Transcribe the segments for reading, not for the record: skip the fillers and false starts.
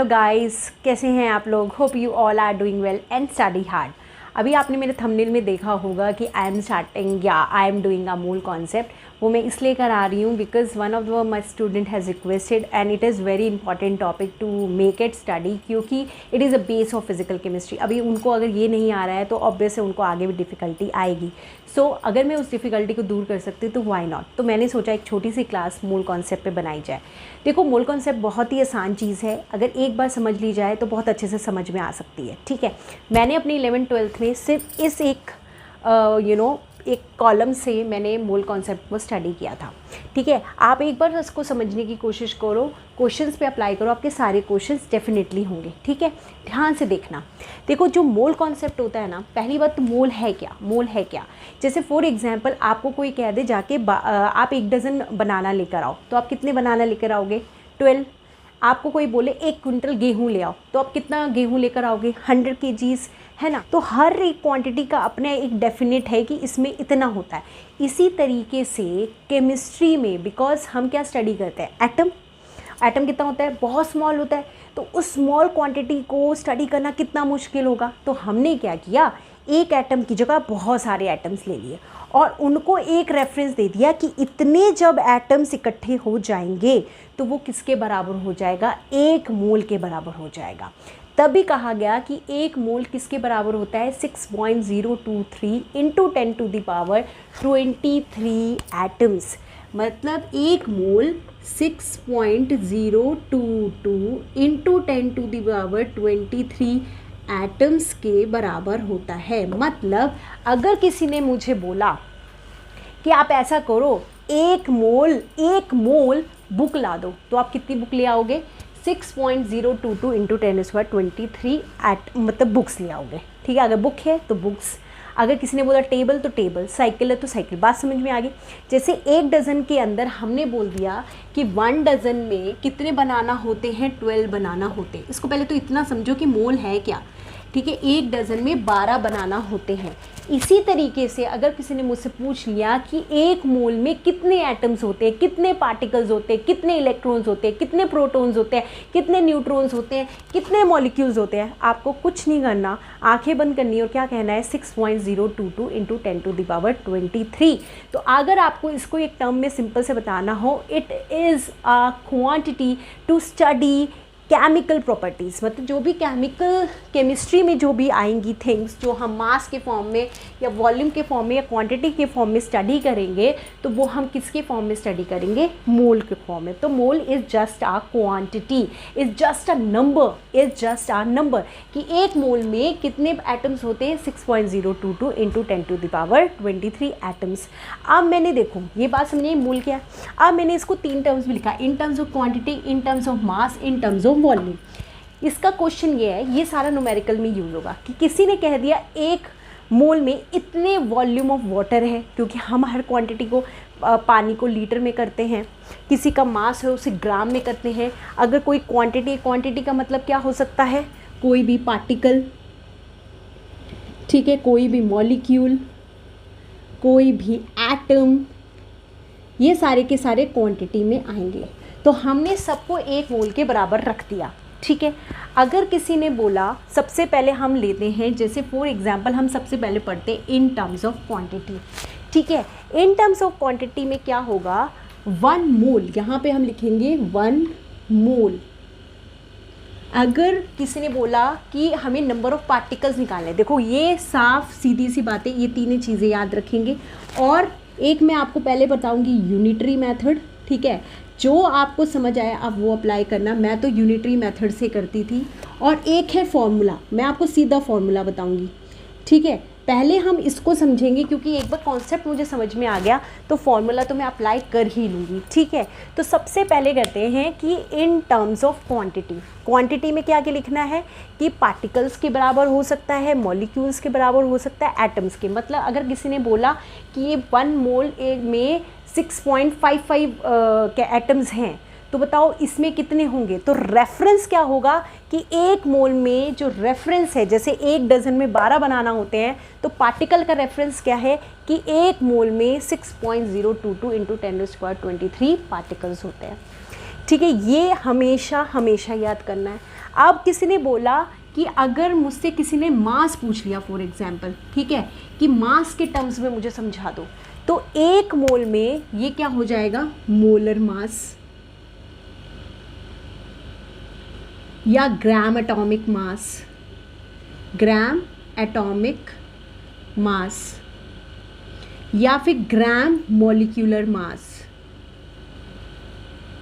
Hello guys, कैसे हैं आप लोग। Hope you all are doing well and study hard. अभी आपने मेरे थंबनेल में देखा होगा कि आई एम स्टार्टिंग या आई एम डूइंग अ मूल कॉन्सेप्ट। वो मैं इसलिए करा रही हूँ because one of the my student has requested and it is very important topic to make it study, क्योंकि it is a base of physical chemistry. अभी उनको अगर ये नहीं आ रहा है तो ऑब्वियस है उनको आगे भी डिफ़िकल्टी आएगी। सो अगर मैं उस डिफ़िकल्टी को दूर कर सकती हूँ तो वाई नॉट। तो मैंने सोचा एक छोटी सी क्लास मूल कॉन्सेप्ट पे बनाई जाए। देखो, मूल कॉन्सेप्ट बहुत ही आसान चीज़ है, अगर एक बार समझ ली जाए तो बहुत अच्छे से समझ में आ सकती है। ठीक है, मैंने अपनी 11th-12th में सिर्फ इस एक एक कॉलम से मैंने मूल कॉन्सेप्ट को स्टडी किया था। ठीक है, आप एक बार इसको समझने की कोशिश करो, क्वेश्चंस पे अप्लाई करो, आपके सारे क्वेश्चंस डेफिनेटली होंगे। ठीक है, ध्यान से देखना। देखो, जो मोल कॉन्सेप्ट होता है ना, पहली बात तो मोल है क्या। मोल है क्या, जैसे फॉर एग्जांपल आपको कोई कह दे जाके आप 1 डज़न बनाना लेकर आओ, तो आप कितने बनाना लेकर आओगे? 12। आपको कोई बोले 1 क्विंटल गेहूँ ले आओ, तो आप कितना गेहूँ लेकर आओगे? 100 kgs, है ना। तो हर एक क्वांटिटी का अपना एक डेफिनेट है कि इसमें इतना होता है। इसी तरीके से केमिस्ट्री में, बिकॉज हम क्या स्टडी करते हैं, एटम कितना होता है? बहुत स्मॉल होता है। तो उस स्मॉल क्वांटिटी को स्टडी करना कितना मुश्किल होगा। तो हमने क्या किया, एक एटम की जगह बहुत सारे एटम्स ले लिए और उनको एक रेफरेंस दे दिया कि इतने जब एटम्स इकट्ठे हो जाएंगे तो वो किसके बराबर हो जाएगा? 1 मोल के बराबर हो जाएगा। तभी कहा गया कि 1 मोल किसके बराबर होता है? 6.023 इंटू 10⁻23 एटम्स। मतलब 1 मोल 6.022 इंटू 10⁻23 एटम्स के बराबर होता है। मतलब अगर किसी ने मुझे बोला कि आप ऐसा करो, 1 मोल बुक ला दो, तो आप कितनी बुक ले आओगे? 6.022 इंटू 10⁻23 मतलब बुक्स ले आओगे। ठीक है, अगर बुक है तो बुक्स। अगर किसी ने बोला टेबल तो टेबल, साइकिल है तो साइकिल। बात समझ में आ गई। जैसे 1 डज़न के अंदर हमने बोल दिया कि 1 डज़न में कितने बनाना होते हैं? 12 बनाना होते हैं। इसको पहले तो इतना समझो कि मोल है क्या। ठीक है, 1 डज़न में 12 बनाना होते हैं। इसी तरीके से अगर किसी ने मुझसे पूछ लिया कि 1 मोल में कितने एटम्स होते हैं, कितने पार्टिकल्स होते हैं, कितने इलेक्ट्रॉन्स होते हैं, कितने प्रोटॉन्स होते हैं, कितने न्यूट्रॉन्स होते हैं, कितने मॉलिक्यूल्स होते हैं, आपको कुछ नहीं करना, आंखें बंद करनी और क्या कहना है? 6.022 इंटू 10⁻23। तो अगर आपको इसको एक टर्म में सिंपल से बताना हो, it is a quantity to study chemical properties. मतलब जो भी केमिस्ट्री में जो भी आएंगी थिंग्स, जो हम मास के फॉर्म में या वॉल्यूम के फॉर्म में या क्वांटिटी के फॉर्म में स्टडी करेंगे, तो वो हम किसके फॉर्म में स्टडी करेंगे? मोल के फॉर्म में। तो mole is just a quantity, is just a number कि 1 मोल में कितने एटम्स होते हैं? 6.022 इंटू 10⁻23 एटम्स। अब मैंने देखो ये बात समझिए, मोल क्या है। अब मैंने इसको 3 टर्म्स में लिखा, in terms of quantity, in terms of mass, in terms of volume. इसका क्वेश्चन ये है, ये सारा न्यूमेरिकल में यूज़ होगा कि किसी ने कह दिया 1 मोल में इतने वॉल्यूम ऑफ वाटर है, क्योंकि हम हर क्वांटिटी को पानी को लीटर में करते हैं। किसी का मास है उसे ग्राम में करते हैं। अगर कोई क्वांटिटी का मतलब क्या हो सकता है? कोई भी पार्टिकल, ठीक है, कोई भी मॉलिक्यूल, कोई भी एटम, ये सारे के सारे क्वांटिटी में आएंगे। तो हमने सबको 1 मोल के बराबर रख दिया। ठीक है, अगर किसी ने बोला, सबसे पहले हम लेते हैं, जैसे फॉर एग्जांपल हम सबसे पहले पढ़ते हैं इन टर्म्स ऑफ क्वांटिटी। ठीक है, इन टर्म्स ऑफ क्वांटिटी में क्या होगा? 1 मोल, यहाँ पे हम लिखेंगे 1 मोल। अगर किसी ने बोला कि हमें नंबर ऑफ पार्टिकल्स निकालने, देखो ये साफ सीधी सी बातें, ये 3 चीज़ें याद रखेंगे। और एक मैं आपको पहले बताऊंगी यूनिटरी मेथड। ठीक है, जो आपको समझ आया आप वो अप्लाई करना। मैं तो यूनिटरी मेथड से करती थी। और एक है फॉर्मूला, मैं आपको सीधा फॉर्मूला बताऊंगी। ठीक है, पहले हम इसको समझेंगे, क्योंकि एक बार कॉन्सेप्ट मुझे समझ में आ गया तो फॉर्मूला तो मैं अप्लाई कर ही लूँगी। ठीक है, तो सबसे पहले कहते हैं कि इन टर्म्स ऑफ क्वांटिटी में क्या क्या लिखना है कि पार्टिकल्स के बराबर हो सकता है, मॉलिक्यूल्स के बराबर हो सकता है, एटम्स के। मतलब अगर किसी ने बोला कि ये 1 मोल में 6.55 के एटम्स हैं, तो बताओ इसमें कितने होंगे? तो रेफरेंस क्या होगा कि 1 मोल में जो रेफरेंस है, जैसे 1 डज़न में 12 बनाना होते हैं, तो पार्टिकल का रेफरेंस क्या है कि 1 मोल में 6.022 इंटू 10⁻23 पार्टिकल्स होते हैं। ठीक है, ये हमेशा हमेशा याद करना है। अब किसी ने बोला कि अगर मुझसे किसी ने मास पूछ लिया फॉर एग्जांपल, ठीक है, कि मास के टर्म्स में मुझे समझा दो, तो 1 मोल में ये क्या हो जाएगा, मोलर मास या gram atomic mass, gram atomic mass या फिर ग्राम मॉलिक्यूलर मास।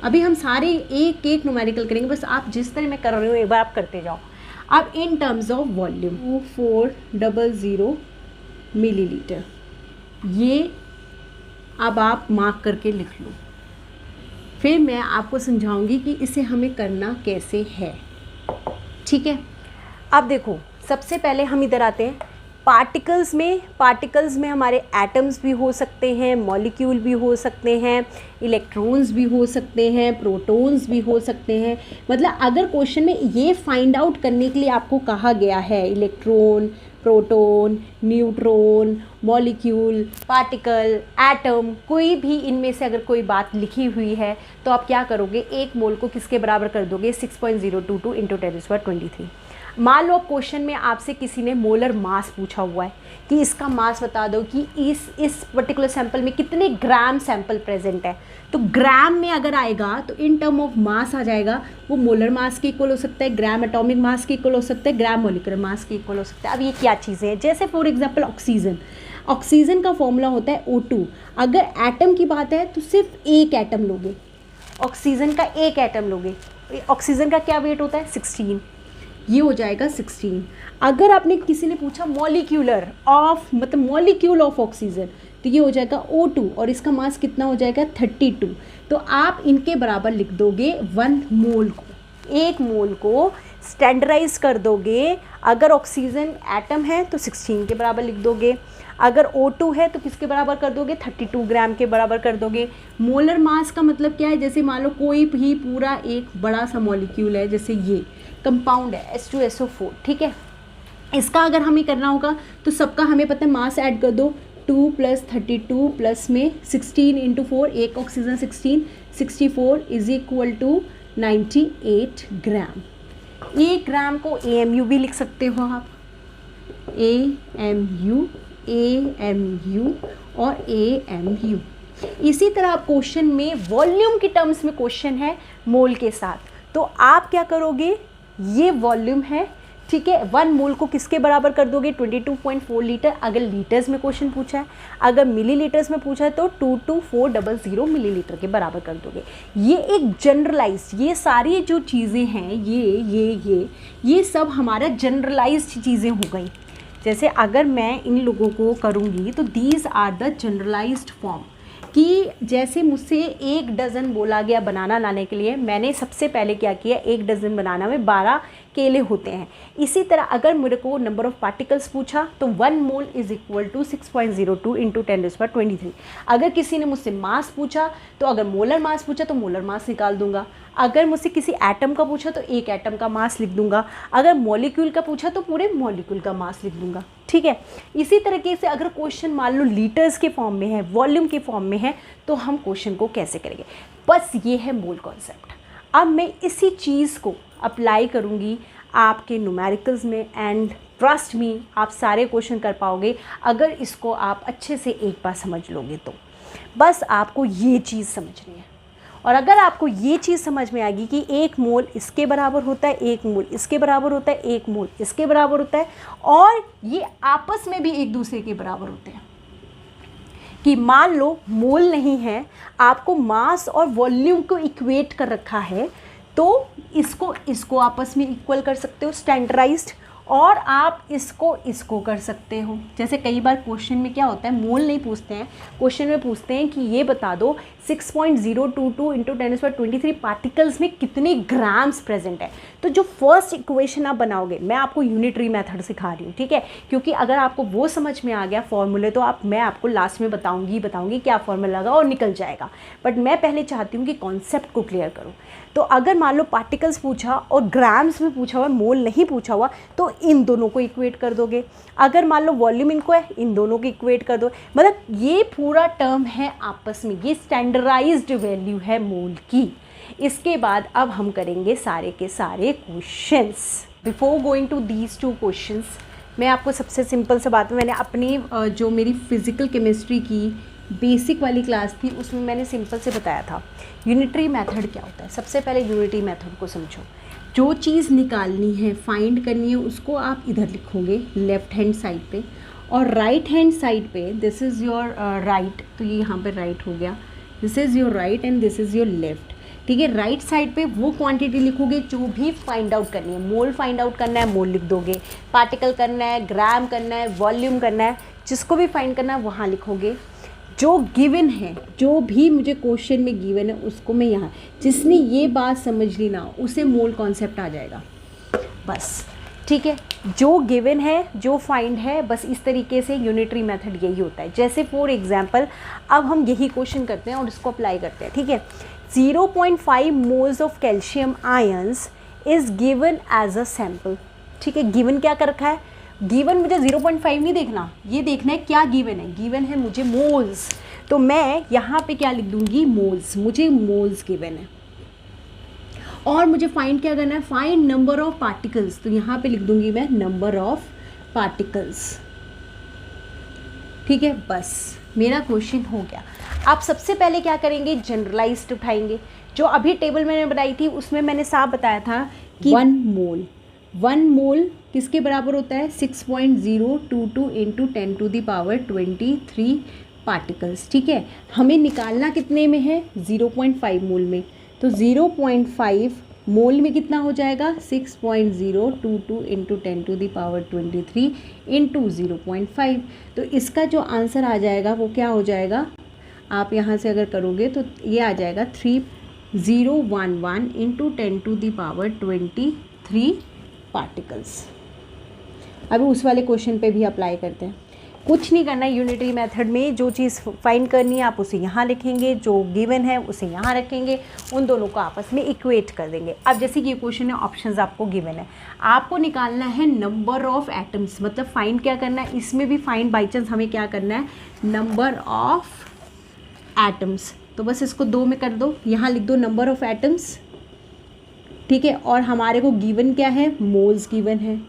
अभी हम सारे एक एक न्यूमेरिकल करेंगे, बस आप जिस तरह मैं कर रही हूँ एक बार आप करते जाओ। अब in terms of volume 2400 millilitre, ये अब आप मार्क करके लिख लो, फिर मैं आपको समझाऊंगी कि इसे हमें करना कैसे है, ठीक है। अब देखो, सबसे पहले हम इधर आते हैं पार्टिकल्स में हमारे एटम्स भी हो सकते हैं, मॉलिक्यूल भी हो सकते हैं, इलेक्ट्रॉन्स भी हो सकते हैं, प्रोटॉन्स भी हो सकते हैं। मतलब अगर क्वेश्चन में ये फाइंड आउट करने के लिए आपको कहा गया है electron, proton, neutron, molecule, particle, atom, कोई भी इनमें से अगर कोई बात लिखी हुई है तो आप क्या करोगे, 1 मोल को किसके बराबर कर दोगे, 6.022 इंटू 10⁻23। मान लो क्वेश्चन में आपसे किसी ने मोलर मास पूछा हुआ है कि इसका मास बता दो कि इस पर्टिकुलर सैंपल में कितने ग्राम सैंपल प्रेजेंट है, तो ग्राम में अगर आएगा तो इन टर्म ऑफ मास आ जाएगा, वो मोलर मास के इक्वल हो सकता है, ग्राम एटॉमिक मास के इक्वल हो सकता है, ग्राम मॉलिक्यूलर मास के इक्वल हो सकता है। अब ये क्या चीज़ें हैं, जैसे फॉर एग्जांपल ऑक्सीजन का फॉर्मूला होता है O2। अगर एटम की बात है तो सिर्फ एक एटम लोगे, ऑक्सीजन का एक एटम लोगे, ऑक्सीजन का क्या वेट होता है 16, ये हो जाएगा 16। अगर आपने किसी ने पूछा मॉलिक्यूलर ऑफ मतलब मॉलिक्यूल ऑफ ऑक्सीजन, तो ये हो जाएगा O2 और इसका मास कितना हो जाएगा 32। तो आप इनके बराबर लिख दोगे 1 मोल को, 1 मोल को स्टैंडर्डाइज कर दोगे। अगर ऑक्सीजन एटम है तो 16 के बराबर लिख दोगे, अगर O2 है तो किसके बराबर कर दोगे, 32 ग्राम के बराबर कर दोगे। मोलर मास का मतलब क्या है, जैसे मान लो कोई भी पूरा एक बड़ा सा मॉलिक्यूल है, जैसे ये कंपाउंड है H2SO4, ठीक है, इसका अगर हमें करना होगा तो सबका हमें पता है मास ऐड कर दो, 2 + 32 प्लस में 16 × 4, एक ऑक्सीजन 16, 64 = 98 ग्राम। 1 ग्राम को AMU भी लिख सकते हो आप, AMU और AMU। इसी तरह आप क्वेश्चन में वॉल्यूम के टर्म्स में क्वेश्चन है मोल के साथ, तो आप क्या करोगे, ये वॉल्यूम है, ठीक है, 1 मोल को किसके बराबर कर दोगे, 22.4 लीटर अगर लीटर्स में क्वेश्चन पूछा है, अगर मिलीलीटर्स में पूछा है तो 22400 मिलीलीटर के बराबर कर दोगे। ये एक जनरलाइज, ये सारी जो चीज़ें हैं ये सब हमारा जनरलाइज्ड चीज़ें हो गई। जैसे अगर मैं इन लोगों को करूँगी तो these are the generalised form, कि जैसे मुझसे 1 डज़न बोला गया बनाना लाने के लिए, मैंने सबसे पहले क्या किया, 1 डज़न बनाना में 12 केले होते हैं। इसी तरह अगर मेरे को नंबर ऑफ पार्टिकल्स पूछा तो 1 मोल = 6.02 इंटू 10⁻23। अगर किसी ने मुझसे मास पूछा तो अगर मोलर मास पूछा तो मोलर मास निकाल दूंगा, अगर मुझसे किसी एटम का पूछा तो एक एटम का मास लिख दूंगा, अगर मॉलिक्यूल का पूछा तो पूरे मॉलिक्यूल का मास लिख दूंगा, ठीक है। इसी तरीके से अगर क्वेश्चन मान लो लीटर्स के फॉर्म में है, वॉल्यूम के फॉर्म में है, तो हम क्वेश्चन को कैसे करेंगे, बस ये है मोल कॉन्सेप्ट। अब मैं इसी चीज़ को अप्लाई करूँगी आपके न्यूमेरिकल्स में, एंड ट्रस्ट मी आप सारे क्वेश्चन कर पाओगे अगर इसको आप अच्छे से एक बार समझ लोगे तो। बस आपको ये चीज़ समझनी है, और अगर आपको ये चीज़ समझ में आएगी कि 1 मोल इसके बराबर होता है, 1 मोल इसके बराबर होता है, 1 मोल इसके बराबर होता है, और ये आपस में भी एक दूसरे के बराबर होते हैं, कि मान लो मोल नहीं है, आपको मास और वॉल्यूम को इक्वेट कर रखा है, तो इसको आपस में इक्वल कर सकते हो स्टैंडर्डाइज्ड, और आप इसको कर सकते हो। जैसे कई बार क्वेश्चन में क्या होता है, मोल नहीं पूछते हैं, क्वेश्चन में पूछते हैं कि ये बता दो 6.022 इंटू 10⁻23 पार्टिकल्स में कितने ग्राम्स प्रेजेंट है। तो जो फर्स्ट इक्वेशन आप बनाओगे, मैं आपको यूनिटरी मेथड सिखा रही हूँ, ठीक है, क्योंकि अगर आपको वो समझ में आ गया फॉर्मूले तो मैं आपको लास्ट में बताऊँगी क्या फॉर्मूला लगा और निकल जाएगा, बट मैं पहले चाहती हूँ कि कॉन्सेप्ट को क्लियर करूँ। तो अगर मान लो पार्टिकल्स पूछा और ग्राम्स में पूछा हुआ, मोल नहीं पूछा हुआ, तो इन दोनों को इक्वेट कर दोगे। अगर मान लो वॉल्यूम इनको है, इन दोनों को इक्वेट कर दो। मतलब ये पूरा टर्म है आपस में, ये स्टैंडर्डाइज्ड वैल्यू है मोल की। इसके बाद अब हम करेंगे सारे के सारे questions. Before going to these 2 questions मैं आपको सबसे सिंपल सा बात, मैंने अपनी जो मेरी फिज़िकल केमिस्ट्री की बेसिक वाली क्लास थी उसमें मैंने सिंपल से बताया था यूनिटरी मेथड क्या होता है। सबसे पहले यूनिटरी मेथड को समझो। जो चीज़ निकालनी है, फाइंड करनी है, उसको आप इधर लिखोगे लेफ़्ट हैंड साइड पे, और राइट हैंड साइड पे दिस इज़ योर राइट, तो ये यहाँ पे राइट हो गया, this is your right and this is your left. ठीक है, राइट साइड पे वो क्वांटिटी लिखोगे जो भी फाइंड आउट करनी है। मोल फाइंड आउट करना है, मोल लिख दोगे। पार्टिकल करना है, ग्राम करना है, वॉल्यूम करना है, जिसको भी फाइंड करना है वहाँ लिखोगे। जो गिवन है, जो भी मुझे क्वेश्चन में गिवन है उसको मैं यहाँ, जिसने ये बात समझ ली ना उसे मोल कॉन्सेप्ट आ जाएगा बस। ठीक है, जो गिवन है, जो फाइंड है, बस इस तरीके से यूनिटरी मेथड यही होता है। जैसे फॉर एग्जांपल अब हम यही क्वेश्चन करते हैं और इसको अप्लाई करते हैं। ठीक है, 0.5 moles of calcium ions is given as a sample. ठीक है, गिवन क्या कर रखा है, गिवन मुझे 0.5 नहीं देखना, ये देखना है क्या गिवन है। गिवन है मुझे मोल्स, तो मैं यहाँ पे क्या लिख दूँगी, मोल्स। मुझे मोल्स गिवन है और मुझे फाइंड क्या करना है, फाइंड नंबर ऑफ पार्टिकल्स, तो यहाँ पे लिख दूँगी मैं नंबर ऑफ पार्टिकल्स। ठीक है, बस मेरा क्वेश्चन हो गया। आप सबसे पहले क्या करेंगे, जनरलाइज्ड उठाएंगे। जो अभी टेबल मैंने बनाई थी उसमें मैंने साफ बताया था कि 1 मोल किसके बराबर होता है, 6.022 इंटू 10⁻23 पार्टिकल्स। ठीक है, हमें निकालना कितने में है, 0.5 मोल में, तो 0.5 मोल में कितना हो जाएगा, 6.022 इंटू 10⁻23 इंटू 0.5। तो इसका जो आंसर आ जाएगा वो क्या हो जाएगा, आप यहाँ से अगर करोगे तो ये आ जाएगा 3011 इंटू 10⁻23 पार्टिकल्स। अभी उस वाले क्वेश्चन पे भी अप्लाई करते हैं। कुछ नहीं करना है यूनिटरी मेथड में, जो चीज़ फाइंड करनी है आप उसे यहाँ लिखेंगे, जो गिवन है उसे यहाँ रखेंगे, उन दोनों को आपस में इक्वेट कर देंगे। अब जैसे कि ये क्वेश्चन है, ऑप्शंस आपको गिवन है, आपको निकालना है नंबर ऑफ एटम्स, मतलब फाइंड क्या करना है, इसमें भी फाइंड बाई चांस हमें क्या करना है, नंबर ऑफ एटम्स। तो बस इसको 2 में कर दो, यहाँ लिख दो नंबर ऑफ एटम्स। ठीक है, और हमारे को गिवन क्या है, मोल्स गिवन है।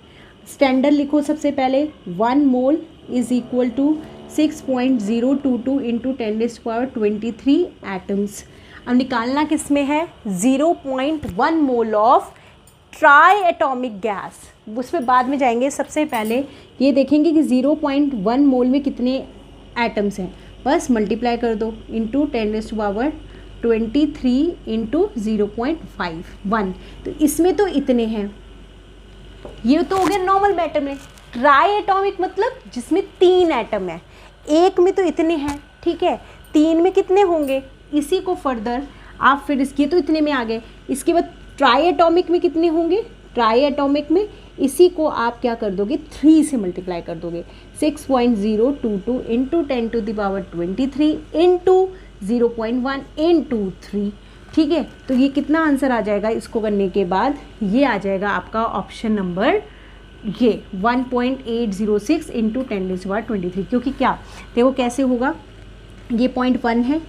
स्टैंडर्ड लिखो सबसे पहले, 1 mole is equal to 6.022 into 10⁻23 atoms. अब निकालना किस में है, 0.1 mole of triatomic gas, उसमें बाद में जाएंगे। सबसे पहले ये देखेंगे कि 0.1 मोल में कितने एटम्स हैं, बस मल्टीप्लाई कर दो इंटू 10⁻23 इंटू 0.51। तो इसमें तो इतने हैं, ये तो हो गया नॉर्मल मैटर में। ट्राई एटॉमिक मतलब जिसमें 3 एटम है, एक में तो इतने हैं। ठीक है, 3 में कितने होंगे, इसी को फर्दर आप फिर इसके तो इतने में आ गए, इसके बाद ट्राई एटॉमिक में कितने होंगे, ट्राई एटॉमिक में इसी को आप क्या कर दोगे, 3 से मल्टीप्लाई कर दोगे, 6.022 इंटू 10⁻23 इंटू 0.1 इंटू 3। ठीक है, तो ये कितना आंसर आ जाएगा, इसको करने के बाद ये आ जाएगा आपका ऑप्शन नंबर ये 1.806 इंटू 10⁻23। क्योंकि क्या देखो कैसे होगा, ये 0.1 है,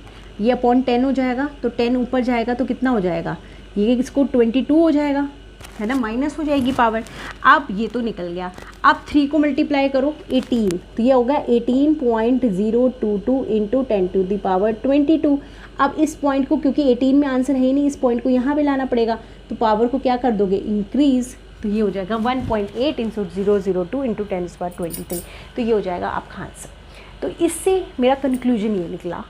ये अपॉन 10 हो जाएगा, तो 10 ऊपर जाएगा तो कितना हो जाएगा, ये इसको 22 हो जाएगा, है ना, माइनस हो जाएगी पावर। अब ये तो निकल गया, अब 3 को मल्टीप्लाई करो 18, तो ये होगा 18.022 इंटू 10⁻22। अब इस पॉइंट को, क्योंकि 18 में आंसर है ही नहीं, इस पॉइंट को यहाँ पे लाना पड़ेगा, तो पावर को क्या कर दोगे, इंक्रीज़, तो ये हो जाएगा 1.8 इंटू 002 इंटू 10⁻23। तो ये हो जाएगा आपका आंसर। तो इससे मेरा कंक्लूजन ये निकला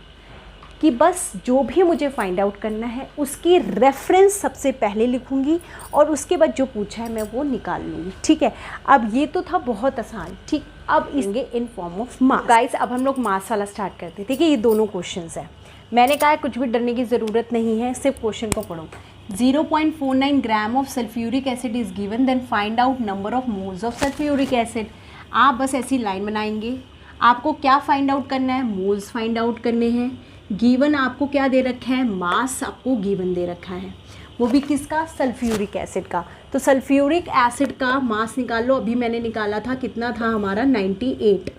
कि बस जो भी मुझे फाइंड आउट करना है उसकी रेफरेंस सबसे पहले लिखूंगी और उसके बाद जो पूछा है मैं वो निकाल लूँगी। ठीक है, अब ये तो था बहुत आसान। ठीक, अब इसके in form of mass. Guys, अब हम लोग मास वाला स्टार्ट करते हैं। ठीक है, ये दोनों क्वेश्चंस हैं, मैंने कहा है कुछ भी डरने की ज़रूरत नहीं है, सिर्फ क्वेश्चन को पढ़ो। 0.49 gram of sulphuric acid is given, then find out number of moles of sulphuric acid. आप बस ऐसी लाइन बनाएंगे, आपको क्या फाइंड आउट करना है, मोल्स फाइंड आउट करने हैं। गिवन आपको क्या दे रखा है, मास आपको गिवन दे रखा है, वो भी किसका, सल्फ्यूरिक एसिड का। तो सल्फ्यूरिक एसिड का मास निकाल लो। अभी मैंने निकाला था, कितना था हमारा, 98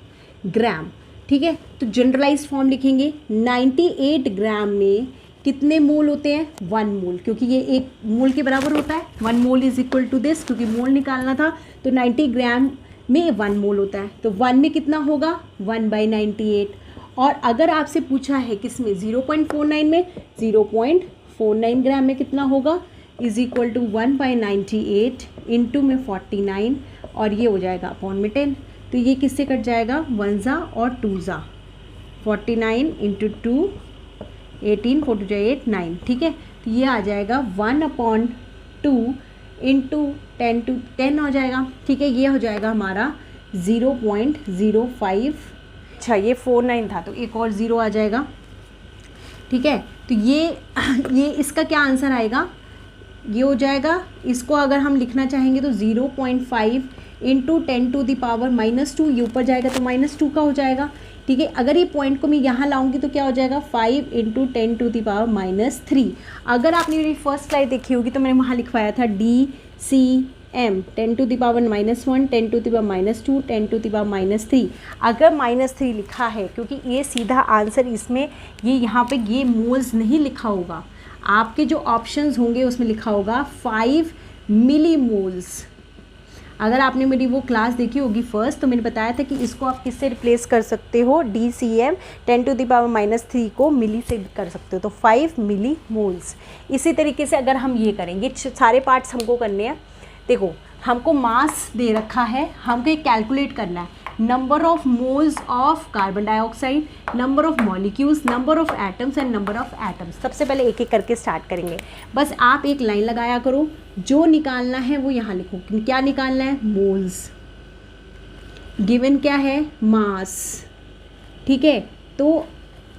ग्राम। ठीक है, तो जनरलाइज फॉर्म लिखेंगे, 98 ग्राम में कितने मोल होते हैं, 1 मोल, क्योंकि ये 1 मोल के बराबर होता है। 1 mole is equal to this, क्योंकि मोल निकालना था तो 90 ग्राम में 1 मोल होता है, तो 1 में कितना होगा 1/98। और अगर आपसे पूछा है किसमें 0.49 में, 0.49 ग्राम में कितना होगा इज इक्वल टू 1/98 इंटू में 49, और ये हो जाएगा अपॉन में 10। तो ये किससे कट जाएगा, 1 ज़ा और 2 ज़ा, 49 इंटू 2 18, 4 2 8 9, ठीक है। तो ये आ जाएगा 1/2 इंटू 10 हो जाएगा, ठीक है। ये हो जाएगा हमारा 0.05, अच्छा ये 49 था तो एक और 0 आ जाएगा, ठीक है। तो ये इसका क्या आंसर आएगा, ये हो जाएगा। इसको अगर हम लिखना चाहेंगे तो 0.5 इंटू 10⁻⁻², ये ऊपर जाएगा तो -2 का हो जाएगा, ठीक है। अगर ये पॉइंट को मैं यहाँ लाऊंगी तो क्या हो जाएगा 5 इंटू 10⁻³ अगर आपने मेरी फर्स्ट स्लाइड देखी होगी तो मैंने वहाँ लिखवाया था DCM 10⁻⁻1, 10⁻², 10⁻³ अगर -3 लिखा है, क्योंकि ये सीधा आंसर इसमें ये यहाँ पे ये मोल्स नहीं लिखा होगा, आपके जो ऑप्शंस होंगे उसमें लिखा होगा 5 मिलीमोल्स। अगर आपने मेरी वो क्लास देखी होगी फर्स्ट, तो मैंने बताया था कि इसको आप किससे रिप्लेस कर सकते हो, DCM 10⁻³ को मिली से कर सकते हो, तो 5 मिली मोल्स। इसी तरीके से अगर हम ये करेंगे, सारे पार्ट्स हमको करने हैं। देखो हमको मास दे रखा है, हमको एक कैलकुलेट करना है, number of moles of carbon dioxide, number of molecules, number of atoms and number of atoms. सबसे पहले एक एक करके स्टार्ट करेंगे। बस आप एक लाइन लगाया करो, जो निकालना है वो यहाँ लिखो। क्या निकालना है, मोल्स, गिवन क्या है मास, ठीक है। तो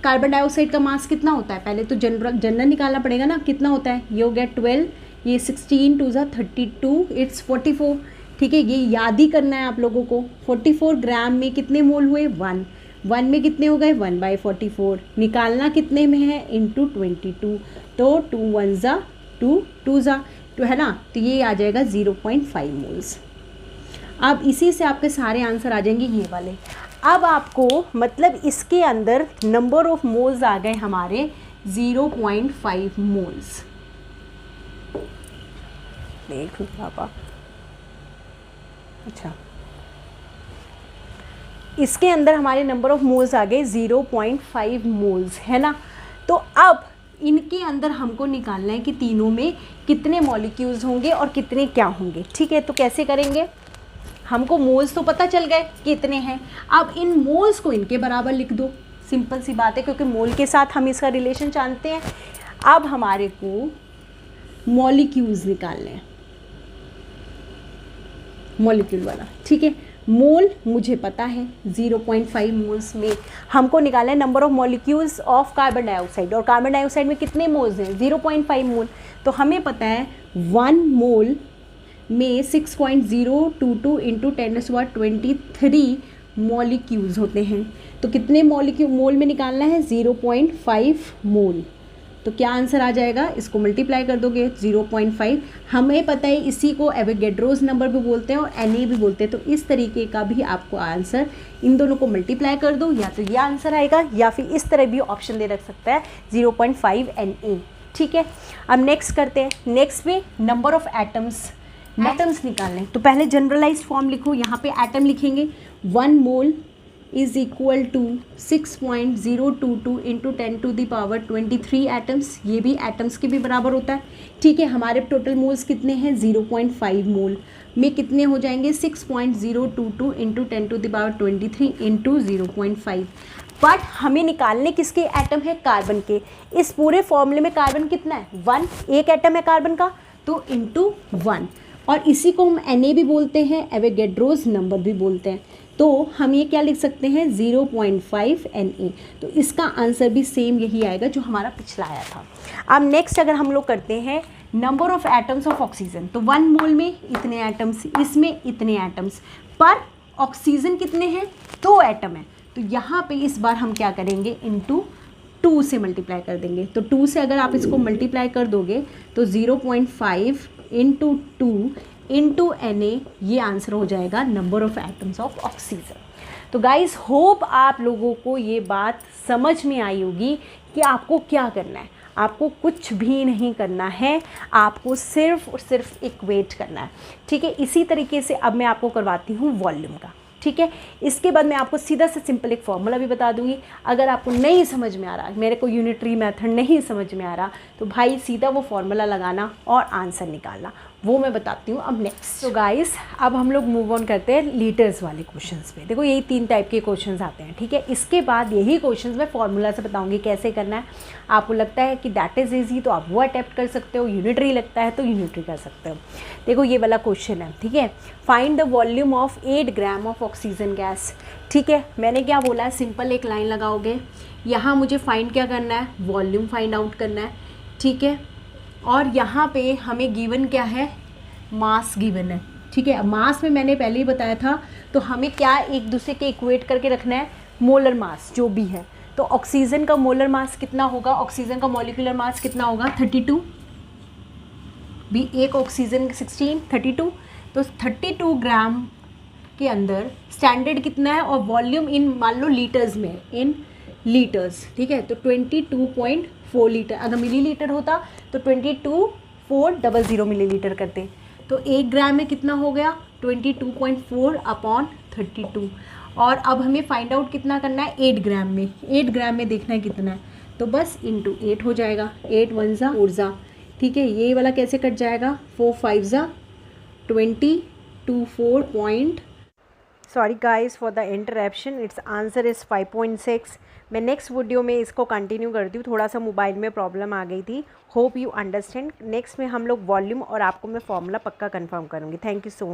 कार्बन डाइऑक्साइड का मास कितना होता है, पहले तो जनरल निकालना पड़ेगा ना, कितना होता है, ये हो गया 12, ये 16 2 ज़ा 32, इट्स 44, ठीक है। ये याद ही करना है आप लोगों को। 44 ग्राम में कितने मोल हुए, 1 में कितने हो गए 1/44, निकालना कितने में है इंटू 22, तो 2 1 ज़ा 2 2 ज़ा तो है ना, तो ये आ जाएगा 0.5 मोल्स। अब इसी से आपके सारे आंसर आ जाएंगे ये वाले। अब आपको मतलब इसके अंदर नंबर ऑफ मोल्स आ गए हमारे 0.5 मोल्स। देख लो पापा, अच्छा इसके अंदर हमारे नंबर ऑफ मोल्स आ गए 0.5 मोल्स, है ना। तो अब इनके अंदर हमको निकालना है कि तीनों में कितने मॉलिक्यूल्स होंगे और कितने क्या होंगे, ठीक है। तो कैसे करेंगे, हमको मोल्स तो पता चल गए कितने हैं, अब इन मोल्स को इनके बराबर लिख दो, सिंपल सी बात है, क्योंकि मोल के साथ हम इसका रिलेशन जानते हैं। अब हमारे को मॉलिक्यूल्स निकालने हैं, मॉलिक्यूल वाला, ठीक है। मोल मुझे पता है 0.5 मोल्स में हमको निकालना है number of molecules of carbon dioxide, और कार्बन डाइऑक्साइड में कितने मोल्स हैं 0.5 मोल। तो हमें पता है 1 मोल में 6.022 इंटू 10⁻23 मॉलिक्यूल्स होते हैं। तो कितने मोल में निकालना है 0.5 मोल। तो क्या आंसर आ जाएगा, इसको मल्टीप्लाई कर दोगे 0.5, हमें पता है इसी को एवोगैड्रोस नंबर भी बोलते हैं और Na भी बोलते हैं। तो इस तरीके का भी आपको आंसर, इन दोनों को मल्टीप्लाई कर दो, या तो ये आंसर आएगा या फिर इस तरह भी ऑप्शन दे रख सकता है 0.5 Na, ठीक है। अब नेक्स्ट करते हैं, नेक्स्ट में नंबर ऑफ एटम्स निकालने। तो पहले जनरलाइज फॉर्म लिखो, यहाँ पे एटम लिखेंगे 1 mole is equal to 6.022 into 10⁻23 atoms, ये भी एटम्स के भी बराबर होता है, ठीक है। हमारे टोटल मोल्स कितने हैं 0.5 मोल में कितने हो जाएंगे 6.022 इंटू 10⁻23 इंटू 0.5। बट हमें निकालने किसके एटम है, कार्बन के। इस पूरे फॉर्मूले में कार्बन कितना है 1, एक एटम है कार्बन का, तो इंटू 1, और इसी को हम Na भी बोलते हैं, एवोगैड्रोस नंबर भी बोलते हैं। तो हम ये क्या लिख सकते हैं 0.5 Na। तो इसका आंसर भी सेम यही आएगा जो हमारा पिछला आया था। अब नेक्स्ट अगर हम लोग करते हैं number of atoms of oxygen, तो 1 मोल में इतने एटम्स, इसमें इतने एटम्स, पर ऑक्सीजन कितने हैं 2 एटम है। तो यहाँ पे इस बार हम क्या करेंगे इंटू 2 से मल्टीप्लाई कर देंगे। तो 2 से अगर आप इसको मल्टीप्लाई कर दोगे तो 0.5 इंटू 2 इंटू Na, ये आंसर हो जाएगा number of atoms of oxygen. तो गाइस होप आप लोगों को ये बात समझ में आई होगी कि आपको क्या करना है। आपको कुछ भी नहीं करना है, आपको सिर्फ और सिर्फ इक्वेट करना है, ठीक है। इसी तरीके से अब मैं आपको करवाती हूँ वॉल्यूम का, ठीक है। इसके बाद मैं आपको सीधा से सिंपल एक फॉर्मूला भी बता दूंगी। अगर आपको नहीं समझ में आ रहा, मेरे को यूनिटरी मेथड नहीं समझ में आ रहा, तो भाई सीधा वो फॉर्मूला लगाना और आंसर निकालना, वो मैं बताती हूँ अब नेक्स्ट। तो गाइस अब हम लोग मूव ऑन करते हैं लीटर्स वाले क्वेश्चंस पे। देखो यही 3 टाइप के क्वेश्चंस आते हैं, ठीक है। इसके बाद यही क्वेश्चंस मैं फॉर्मूला से बताऊंगी कैसे करना है। आपको लगता है कि दैट इज़ ईजी तो आप वो अटेम्प्ट कर सकते हो, यूनिटरी लगता है तो यूनिटरी कर सकते हो। देखो ये वाला क्वेश्चन है, ठीक है। Find the volume of 8 gram of oxygen gas, ठीक है। मैंने क्या बोला है, सिंपल एक लाइन लगाओगे, यहाँ मुझे फाइंड क्या करना है, वॉल्यूम फाइंड आउट करना है, ठीक है। और यहाँ पे हमें गिवन क्या है, मास गिवन है, ठीक है। मास में मैंने पहले ही बताया था, तो हमें क्या एक दूसरे के इक्वेट करके रखना है, मोलर मास जो भी है। तो ऑक्सीजन का मोलर मास कितना होगा, ऑक्सीजन का मॉलिक्यूलर मास कितना होगा, 32, भी एक ऑक्सीजन 16, 32, तो 32 ग्राम के अंदर स्टैंडर्ड कितना है, और वॉल्यूम इन मान लो लीटर्स में, इन लीटर्स, ठीक है। तो 22.4 लीटर, अगर मिलीलीटर होता तो 22,400 मिलीलीटर करते। तो 1 ग्राम में कितना हो गया, 22.4 अपॉन 32। और अब हमें फाइंड आउट कितना करना है, 8 ग्राम में, 8 ग्राम में देखना है कितना है, तो बस इंटू 8 हो जाएगा, 8 1 ज़ा 4 ज़ा, ठीक है। ये वाला कैसे कट जाएगा, 4 5 ज़ा 20, 24. Sorry guys for the interruption, it's answer is 5.6। मैं नेक्स्ट वीडियो में इसको कंटिन्यू करती हूँ, थोड़ा सा मोबाइल में प्रॉब्लम आ गई थी। Hope you understand. नेक्स्ट में हम लोग वॉल्यूम और आपको मैं फॉर्मूला पक्का कंफर्म करूँगी। Thank you so much.